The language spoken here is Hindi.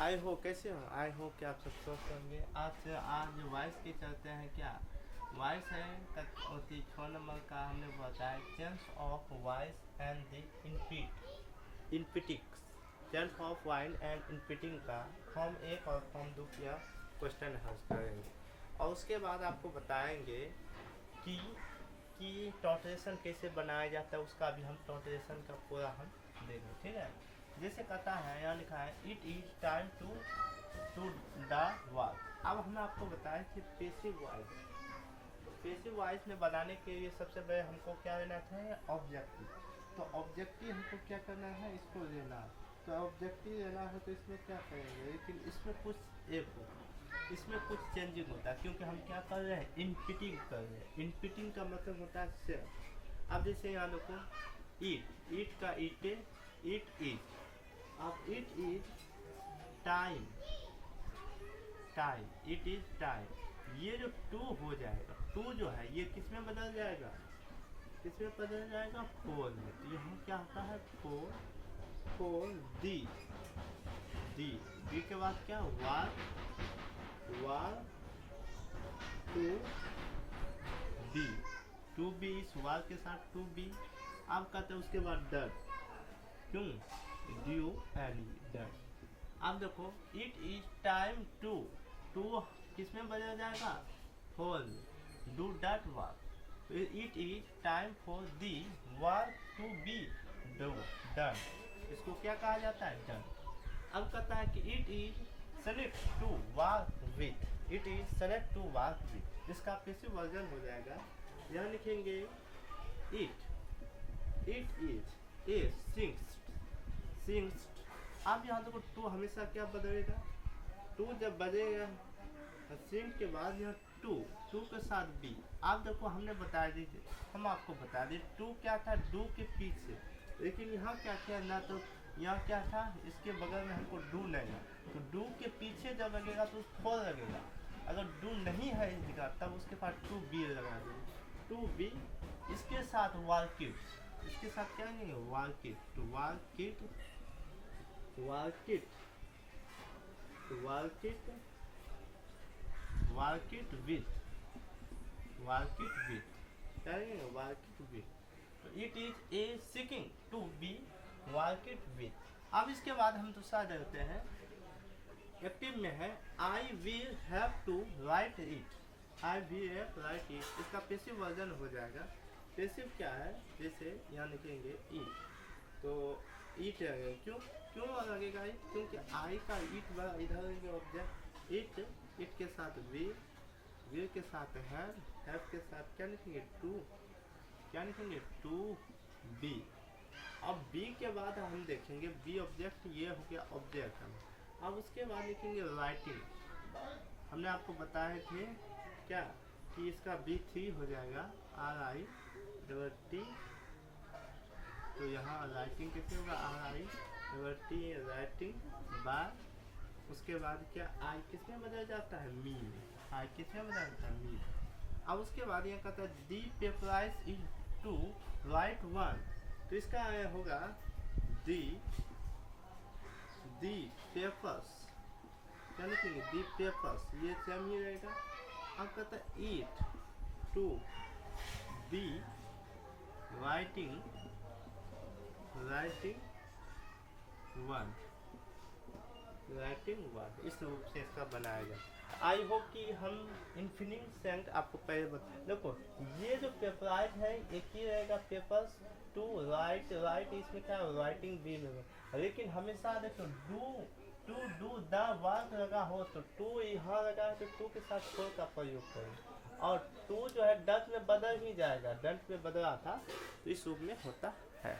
आई हो कैसे हो? आई हो कि आप सब स्वस्थ होंगे। आज वॉइस के चलते हैं क्या वॉइस है होती 6 नंबर का हमने बताया change of voice and the इनपिटिक्स चेंज ऑफ वाइन एंड इनपिटिंग का फॉर्म 1 और फॉर्म 2 का क्वेश्चन हल करेंगे और उसके बाद आपको बताएंगे कि टॉटरेशन कैसे बनाया जाता है, उसका भी हम टॉटरेशन का पूरा हम देंगे। ठीक है, जैसे कहता है यहाँ लिखा है it is time to the work. अब हमने आपको बताया कि पेसिव वॉइस में बनाने के लिए सबसे पहले हमको क्या लेना था, ऑब्जेक्टिव। तो ऑब्जेक्टिव हमको क्या करना है, इसको लेना है। तो ऑब्जेक्टिव लेना है तो इसमें क्या करेंगे, लेकिन इसमें इसमें कुछ चेंजिंग होता है क्योंकि हम क्या कर रहे हैं, इनपिटिंग कर रहे हैं। इनपिटिंग का मतलब होता है सेल्फ। अब जैसे यहाँ देखो ईट का इट इज। अब it is time it is time. ये जो टू हो जाएगा, टू जो है ये किस में बदल जाएगा, फोर में। तो यहाँ क्या होता है, फोर दी के बाद क्या वार टू बी इस वार के साथ टू बी। अब कहते हैं उसके बाद डर, क्यों ड्यू एंड डर। अब देखो इट इज टाइम टू किस में बदल जाएगा, for do that work. It is time for the work to be done. इसको क्या कहा जाता है, डन। अब कहता है कि it is select to work with. इसका पैसिव वर्जन हो जाएगा। यहाँ लिखेंगे इट इज ए सिंग्स। अब यहाँ देखो टू हमेशा क्या बदलेगा, टू जब बदलेगा सिंग के बाद यहाँ टू के साथ बी। आप देखो हमने बता दी, हम आपको बता दें टू क्या था, डू के पीछे, लेकिन यहाँ क्या किया ना, तो यहाँ क्या था, इसके बगल में हमको डू नहीं है, तो डू के पीछे जब लगेगा तो फोर लगेगा। अगर डू नहीं है इसका तब उसके पास टू बी लगा देंगे, टू बी। इसके साथ वार्किट, इसके साथ क्या नहीं है, वार्किट विथ। तो it is a seeking to be worked with. अब इसके बाद हम दूसरा देखते हैं, एक्टिव में है I will have to write it. इसका पैसिव वर्जन हो जाएगा। पैसिव क्या है, जैसे यहाँ लिखेंगे ईट, तो ईट लगेगा। क्यों लगेगा ईट, क्योंकि आई का ईट इधर ऑब्जेक्ट। इट के साथ विल के साथ हैव के साथ क्या लिखेंगे, टू बी। अब बी के बाद हम देखेंगे बी ऑब्जेक्ट, ये हो गया ऑब्जेक्ट। अब उसके बाद लिखेंगे राइटिंग। हमने आपको बताए थे क्या कि इसका B3 हो जाएगा RIT। तो यहाँ राइटिंग कैसे होगा, RIT राइटिंग बार। उसके बाद क्या आई किस में बदल जाता है, मी। अब उसके बाद यहाँ कहता है दी पेपराइज इज टू राइट वन। तो इसका होगा दी पेपर्स, क्या लिखेंगे, दी पेपर्स, ये सेम ही रहेगा। अब कहता है ईट टू बी राइटिंग वन। इस रूप से इसका बनाया जाए। आई होप कि हम इन्फिनिट सेंट आपको पहले बता। देखो ये जो पेपराइज है एक ही रहेगा, पेपर्स टू राइट इसमें क्या राइटिंग भी में, लेकिन हमेशा देखो डू द वर्क लगा हो तो टू यहाँ लगा है, तो टू के साथ फोर का प्रयोग करें। और टू जो है डट में बदल ही जाएगा, डट में बदला था तो इस रूप में होता है।